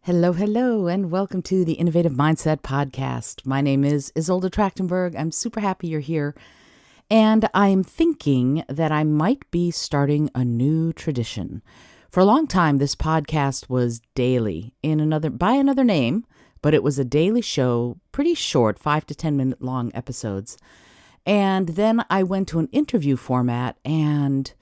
Hello, hello, and welcome to the Innovative Mindset Podcast. My name is Isolde Trachtenberg. I'm super happy you're here. And I'm thinking that I might be starting a new tradition. For a long time, this podcast was daily by another name, but it was a daily show, pretty short, 5 to 10 minute long episodes. And then I went to an interview format and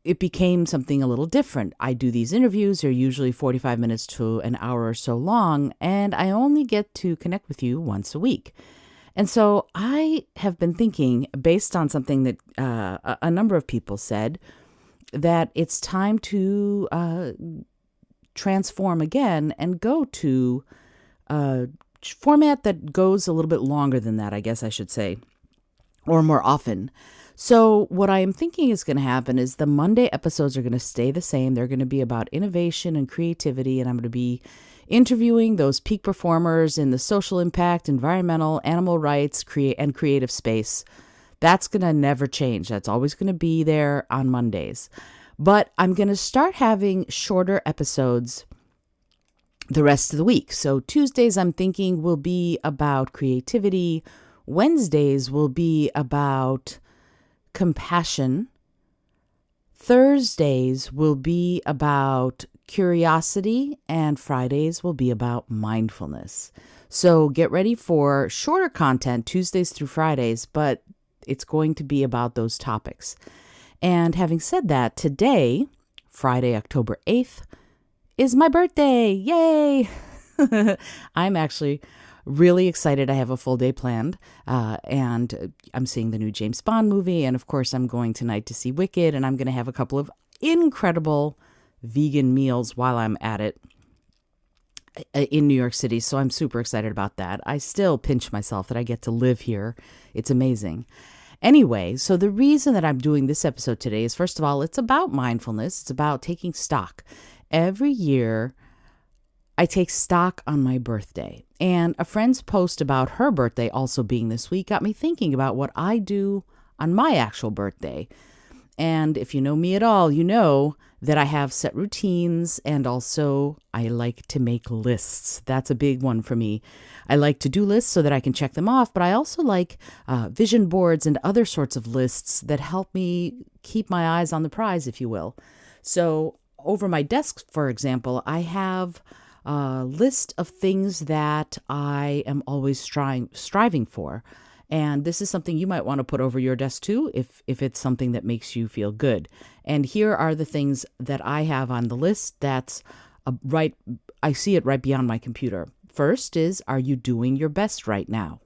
it became something a little different. I do these interviews, they're usually 45 minutes to an hour or so long, and I only get to connect with you once a week. And so I have been thinking, based on something that a number of people said, that it's time to transform again and go to a format that goes a little bit longer than that, I guess I should say, or more often. So what I am thinking is going to happen is the Monday episodes are going to stay the same. They're going to be about innovation and creativity, and I'm going to be interviewing those peak performers in the social impact, environmental, animal rights, and creative space. That's going to never change. That's always going to be there on Mondays. But I'm going to start having shorter episodes the rest of the week. So Tuesdays, I'm thinking, will be about creativity. Wednesdays will be about compassion. Thursdays will be about curiosity, and Fridays will be about mindfulness. So get ready for shorter content Tuesdays through Fridays, but it's going to be about those topics. And having said that, today, Friday, October 8th, is my birthday. Yay! I'm actually really excited. I have a full day planned, and I'm seeing the new James Bond movie, and of course I'm going tonight to see Wicked, and I'm going to have a couple of incredible vegan meals while I'm at it in New York City, so I'm super excited about that. I still pinch myself that I get to live here. It's amazing. Anyway, so the reason that I'm doing this episode today is, first of all, it's about mindfulness. It's about taking stock. Every year, I take stock on my birthday, and a friend's post about her birthday also being this week got me thinking about what I do on my actual birthday. And if you know me at all, you know that I have set routines, and also I like to make lists. That's a big one for me. I like to do lists so that I can check them off, but I also like vision boards and other sorts of lists that help me keep my eyes on the prize, if you will. So over my desk, for example, I have a list of things that I am always striving for. And this is something you might want to put over your desk too, if it's something that makes you feel good. And here are the things that I have on the list that's I see it right beyond my computer. First is, are you doing your best right now?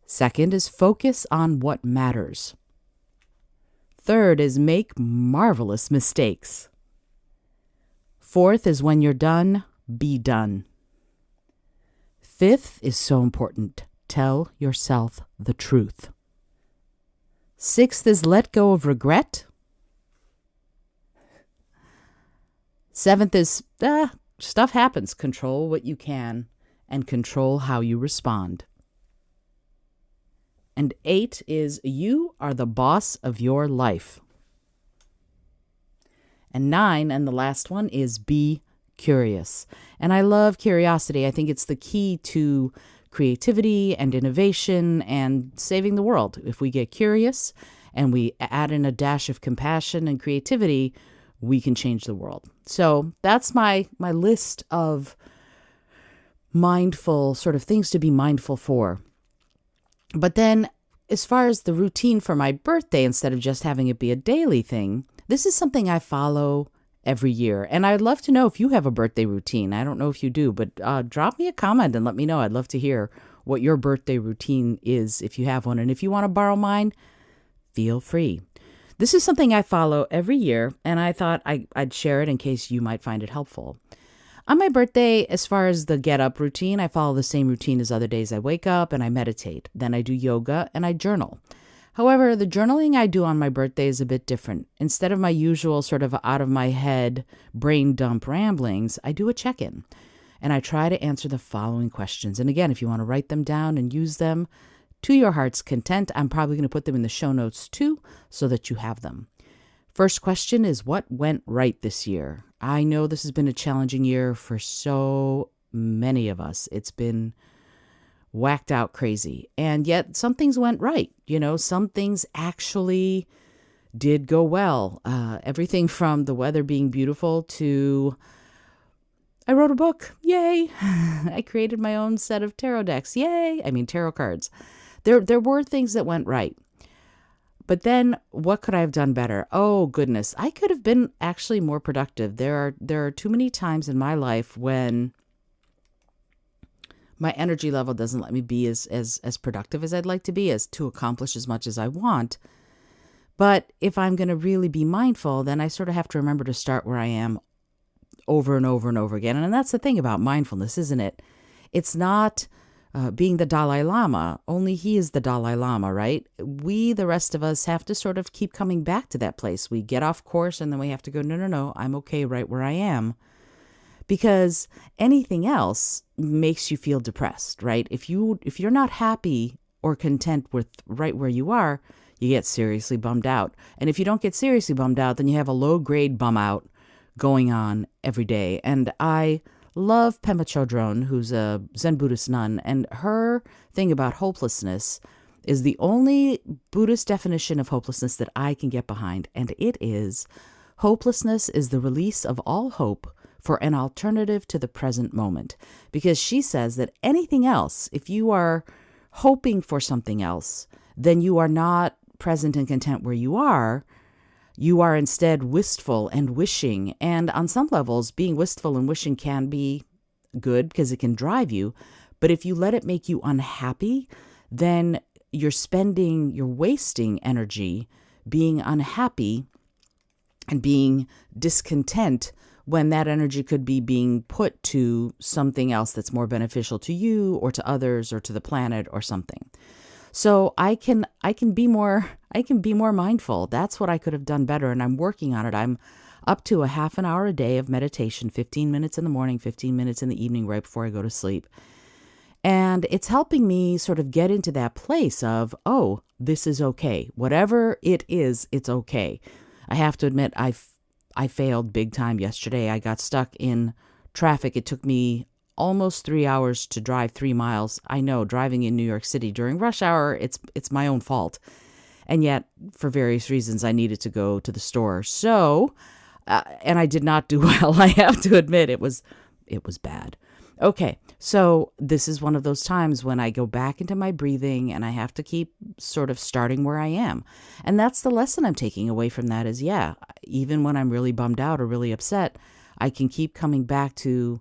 Second is, focus on what matters. Third is, make marvelous mistakes. Fourth is, when you're done, be done. Fifth is so important. Tell yourself the truth. Sixth is, let go of regret. Seventh is, stuff happens. Control what you can and control how you respond. And 8 is, you are the boss of your life. And 9, and the last one, is be curious. And I love curiosity. I think it's the key to creativity and innovation and saving the world. If we get curious and we add in a dash of compassion and creativity, we can change the world. So that's my list of mindful sort of things to be mindful for. But then as far as the routine for my birthday, instead of just having it be a daily thing, this is something I follow every year. And I'd love to know if you have a birthday routine. I don't know if you do, but drop me a comment and let me know. I'd love to hear what your birthday routine is if you have one. And if you want to borrow mine, feel free. This is something I follow every year, and I thought I'd share it in case you might find it helpful. On my birthday, as far as the get-up routine, I follow the same routine as other days. I wake up and I meditate. Then I do yoga and I journal. However, the journaling I do on my birthday is a bit different. Instead of my usual sort of out-of-my-head brain dump ramblings, I do a check-in. And I try to answer the following questions. And again, if you want to write them down and use them to your heart's content, I'm probably going to put them in the show notes too, so that you have them. First question is, what went right this year? I know this has been a challenging year for so many of us. It's been whacked out crazy. And yet some things went right. Some things actually did go well. Everything from the weather being beautiful to I wrote a book. Yay. I created my own set of tarot decks. Yay. Tarot cards. There were things that went right. But then what could I have done better? Oh, goodness. I could have been actually more productive. There are too many times in my life when my energy level doesn't let me be as productive as I'd like to be, as to accomplish as much as I want. But if I'm going to really be mindful, then I sort of have to remember to start where I am over and over and over again. And that's the thing about mindfulness, isn't it? It's not being the Dalai Lama. Only he is the Dalai Lama, right? We, the rest of us, have to sort of keep coming back to that place. We get off course and then we have to go, no, I'm okay right where I am. Because anything else makes you feel depressed, right? If you're not happy or content with right where you are, you get seriously bummed out. And if you don't get seriously bummed out, then you have a low-grade bum out going on every day. And I love Pema Chodron, who's a Zen Buddhist nun, and her thing about hopelessness is the only Buddhist definition of hopelessness that I can get behind, and it is, hopelessness is the release of all hope for an alternative to the present moment. Because she says that anything else, if you are hoping for something else, then you are not present and content where you are. You are instead wistful and wishing. And on some levels, being wistful and wishing can be good because it can drive you. But if you let it make you unhappy, then you're wasting energy being unhappy and being discontent when that energy could be being put to something else that's more beneficial to you or to others or to the planet or something. So I can be more mindful. That's what I could have done better, and I'm working on it. I'm up to a half an hour a day of meditation, 15 minutes in the morning, 15 minutes in the evening right before I go to sleep. And it's helping me sort of get into that place of, oh, this is okay. Whatever it is, it's okay. I have to admit, I failed big time yesterday. I got stuck in traffic. It took me almost 3 hours to drive 3 miles. I know, driving in New York City during rush hour, it's my own fault. And yet, for various reasons, I needed to go to the store. So, and I did not do well. I have to admit, it was bad. Okay, so this is one of those times when I go back into my breathing and I have to keep sort of starting where I am. And that's the lesson I'm taking away from that is, yeah, even when I'm really bummed out or really upset, I can keep coming back to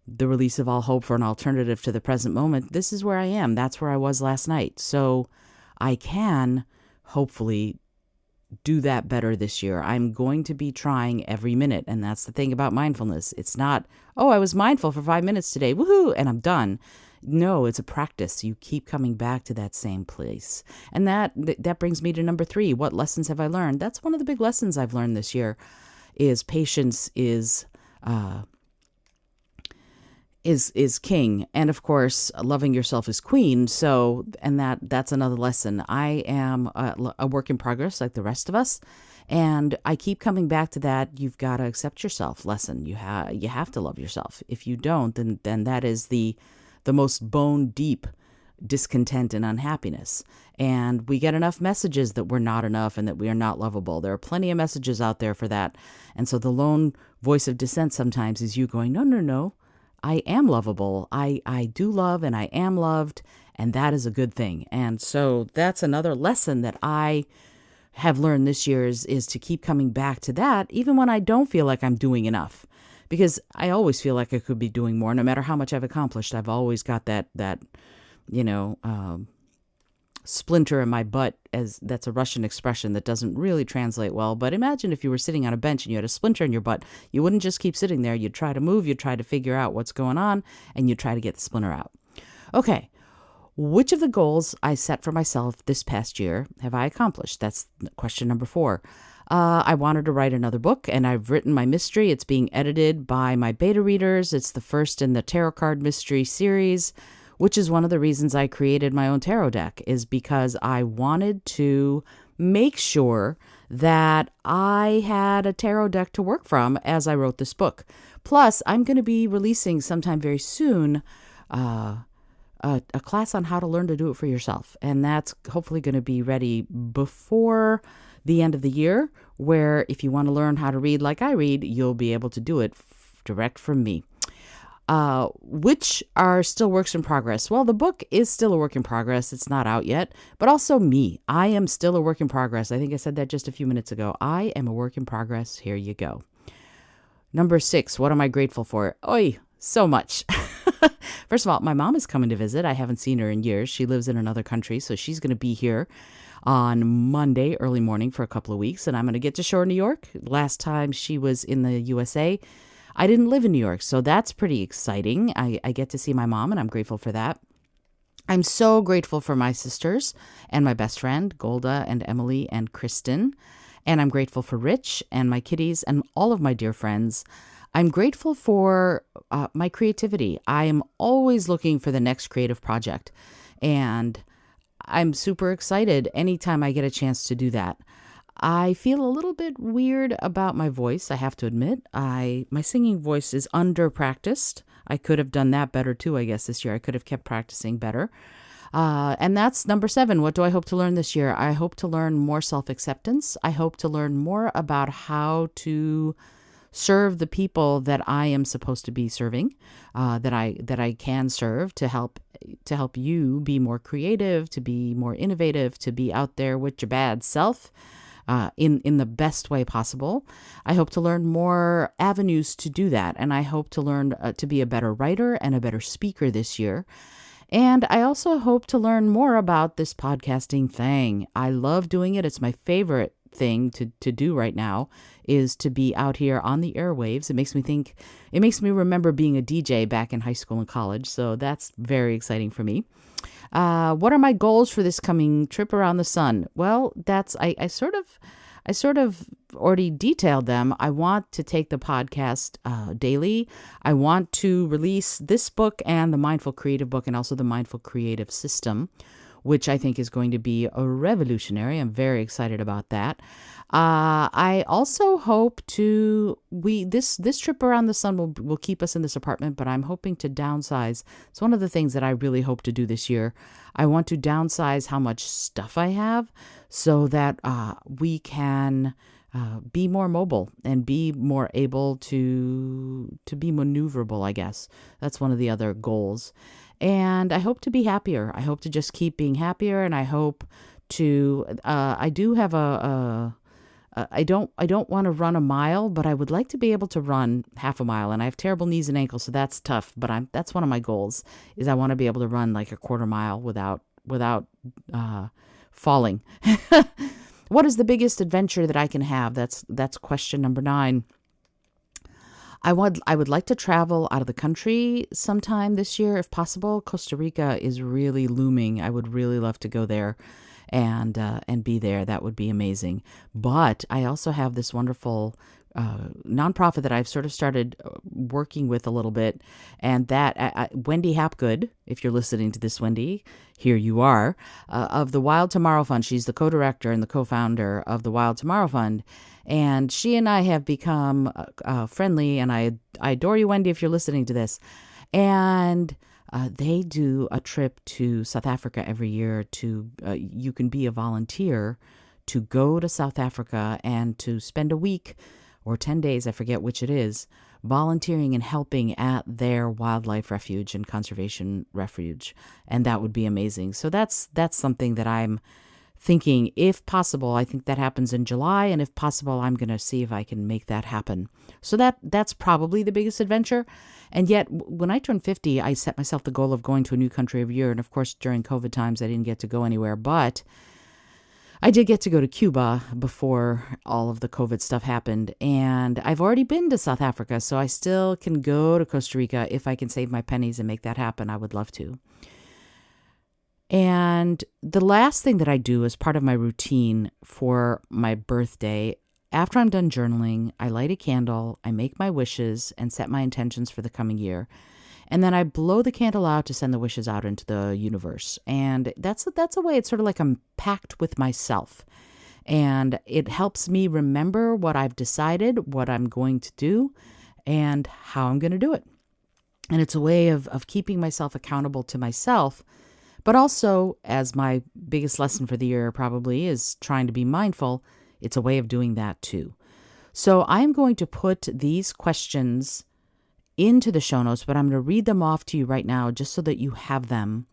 the release of all hope for an alternative to the present moment. This is where I am. That's where I was last night. So I can hopefully do that better this year. I'm going to be trying every minute. And that's the thing about mindfulness. It's not, oh, I was mindful for 5 minutes today, woohoo, and I'm done. No, it's a practice. You keep coming back to that same place. And that brings me to number 3. What lessons have I learned? That's one of the big lessons I've learned this year is patience is king, and of course loving yourself is queen. So, and that's another lesson. I am a work in progress like the rest of us, and I keep coming back to that you've got to accept yourself lesson. You have to love yourself. If you don't, then that is the most bone deep discontent and unhappiness. And we get enough messages that we're not enough and that we are not lovable. There are plenty of messages out there for that. And so the lone voice of dissent sometimes is you going, no, I am lovable. I do love and I am loved, and that is a good thing. And so that's another lesson that I have learned this year is to keep coming back to that, even when I don't feel like I'm doing enough. Because I always feel like I could be doing more. No matter how much I've accomplished, I've always got that splinter in my butt, as that's a Russian expression that doesn't really translate well. But imagine if you were sitting on a bench and you had a splinter in your butt. You wouldn't just keep sitting there. You'd try to move. You'd try to figure out what's going on, and you'd try to get the splinter out. Okay, which of the goals I set for myself this past year have I accomplished? That's question number 4. I wanted to write another book, and I've written my mystery. It's being edited by my beta readers. It's the first in the tarot card mystery series, which is one of the reasons I created my own tarot deck, is because I wanted to make sure that I had a tarot deck to work from as I wrote this book. Plus, I'm going to be releasing sometime very soon a class on how to learn to do it for yourself. And that's hopefully going to be ready before the end of the year, where if you want to learn how to read like I read, you'll be able to do it direct from me. Which are still works in progress. Well, the book is still a work in progress. It's not out yet, but also me. I am still a work in progress. I think I said that just a few minutes ago. I am a work in progress. Here you go. Number 6, what am I grateful for? Oi, so much. First of all, my mom is coming to visit. I haven't seen her in years. She lives in another country, so she's going to be here on Monday early morning for a couple of weeks, and I'm going to get to Shore, New York. Last time she was in the USA, I didn't live in New York, so that's pretty exciting. I get to see my mom, and I'm grateful for that. I'm so grateful for my sisters and my best friend, Golda and Emily and Kristen. And I'm grateful for Rich and my kitties and all of my dear friends. I'm grateful for my creativity. I am always looking for the next creative project. And I'm super excited anytime I get a chance to do that. I feel a little bit weird about my voice, I have to admit. My singing voice is under practiced. I could have done that better too, I guess, this year. I could have kept practicing better. And that's number 7. What do I hope to learn this year? I hope to learn more self-acceptance. I hope to learn more about how to serve the people that I am supposed to be serving, that I can serve to help you be more creative, to be more innovative, to be out there with your bad self. In the best way possible. I hope to learn more avenues to do that. And I hope to learn to be a better writer and a better speaker this year. And I also hope to learn more about this podcasting thing. I love doing it. It's my favorite thing to do right now is to be out here on the airwaves. It makes me remember being a DJ back in high school and college. So that's very exciting for me. What are my goals for this coming trip around the sun? Well, I sort of already detailed them. I want to take the podcast daily. I want to release this book and the Mindful Creative book and also the Mindful Creative System, which I think is going to be a revolutionary. I'm very excited about that. I also hope this trip around the sun will keep us in this apartment, but I'm hoping to downsize. It's one of the things that I really hope to do this year. I want to downsize how much stuff I have so that we can be more mobile and be more able to be maneuverable, I guess. That's one of the other goals. And I hope to be happier. I hope to just keep being happier. And I hope to, I do have I don't want to run a mile, but I would like to be able to run half a mile. And I have terrible knees and ankles, so that's tough. But that's one of my goals is I want to be able to run like a quarter mile without falling. What is the biggest adventure that I can have? That's question number 9. I would like to travel out of the country sometime this year, if possible. Costa Rica is really looming. I would really love to go there and be there. That would be amazing. But I also have this wonderful nonprofit that I've sort of started working with a little bit, and that Wendy Hapgood, if you're listening to this, Wendy, here you are, of the Wild Tomorrow Fund. She's the co-director and the co-founder of the Wild Tomorrow Fund, and she and I have become friendly, and I adore you, Wendy, if you're listening to this. And they do a trip to South Africa every year you can be a volunteer to go to South Africa and to spend a week or 10 days, I forget which it is, volunteering and helping at their wildlife refuge and conservation refuge. And that would be amazing. So that's something that I'm thinking, if possible. I think that happens in July, and if possible, I'm going to see if I can make that happen. So that's probably the biggest adventure. And yet, when I turned 50, I set myself the goal of going to a new country every year. And of course, during COVID times, I didn't get to go anywhere. But I did get to go to Cuba before all of the COVID stuff happened. And I've already been to South Africa, so I still can go to Costa Rica if I can save my pennies and make that happen. I would love to. And the last thing that I do as part of my routine for my birthday, after I'm done journaling, I light a candle, I make my wishes and set my intentions for the coming year. And then I blow the candle out to send the wishes out into the universe. And that's a way, it's sort of like I'm pact with myself. And it helps me remember what I've decided, what I'm going to do, and how I'm going to do it. And it's a way of keeping myself accountable to myself. But also, as my biggest lesson for the year probably is trying to be mindful, it's a way of doing that too. So I am going to put these questions into the show notes, but I'm going to read them off to you right now just so that you have them.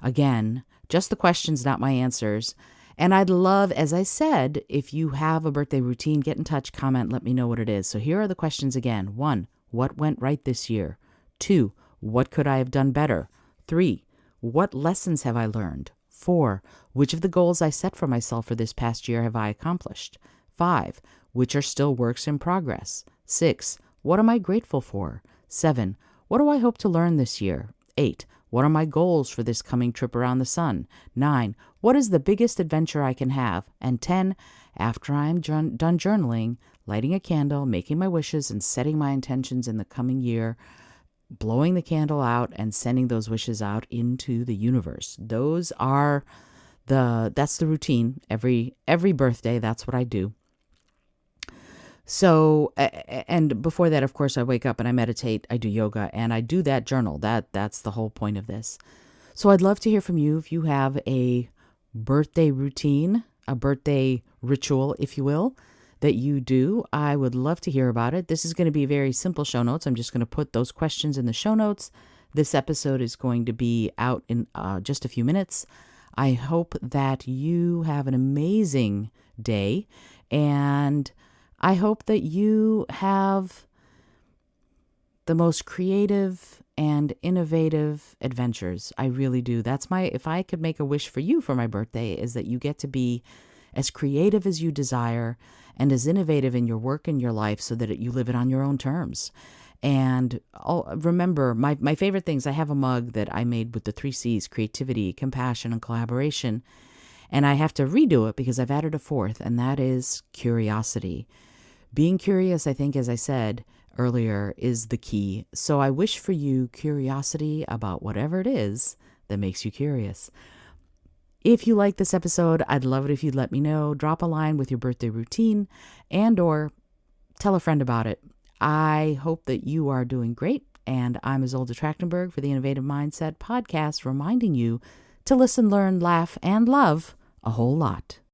Again, just the questions, not my answers. And I'd love, as I said, if you have a birthday routine, get in touch, comment, let me know what it is. So here are the questions again. 1, what went right this year? 2, what could I have done better? 3, what lessons have I learned? 4, which of the goals I set for myself for this past year have I accomplished? 5, which are still works in progress? 6, what am I grateful for? 7, what do I hope to learn this year? 8, what are my goals for this coming trip around the sun? 9, what is the biggest adventure I can have? And 10, after I'm done journaling, lighting a candle, making my wishes, and setting my intentions in the coming year, blowing the candle out and sending those wishes out into the universe. That's the routine. Every birthday, that's what I do. So, and before that, of course, I wake up and I meditate, I do yoga, and I do that journal. That's the whole point of this. So I'd love to hear from you if you have a birthday routine, a birthday ritual, if you will, that you do. I would love to hear about it. This is going to be very simple show notes. I'm just going to put those questions in the show notes. This episode is going to be out in just a few minutes. I hope that you have an amazing day, and I hope that you have the most creative and innovative adventures. I really do. If I could make a wish for you for my birthday, is that you get to be as creative as you desire and as innovative in your work and your life so that you live it on your own terms. And remember, my favorite things, I have a mug that I made with the 3 C's, creativity, compassion, and collaboration. And I have to redo it because I've added a 4th, and that is curiosity. Being curious, I think, as I said earlier, is the key. So I wish for you curiosity about whatever it is that makes you curious. If you like this episode, I'd love it if you'd let me know. Drop a line with your birthday routine and/or tell a friend about it. I hope that you are doing great. And I'm Isolde Trachtenberg for the Innovative Mindset Podcast, reminding you to listen, learn, laugh, and love a whole lot.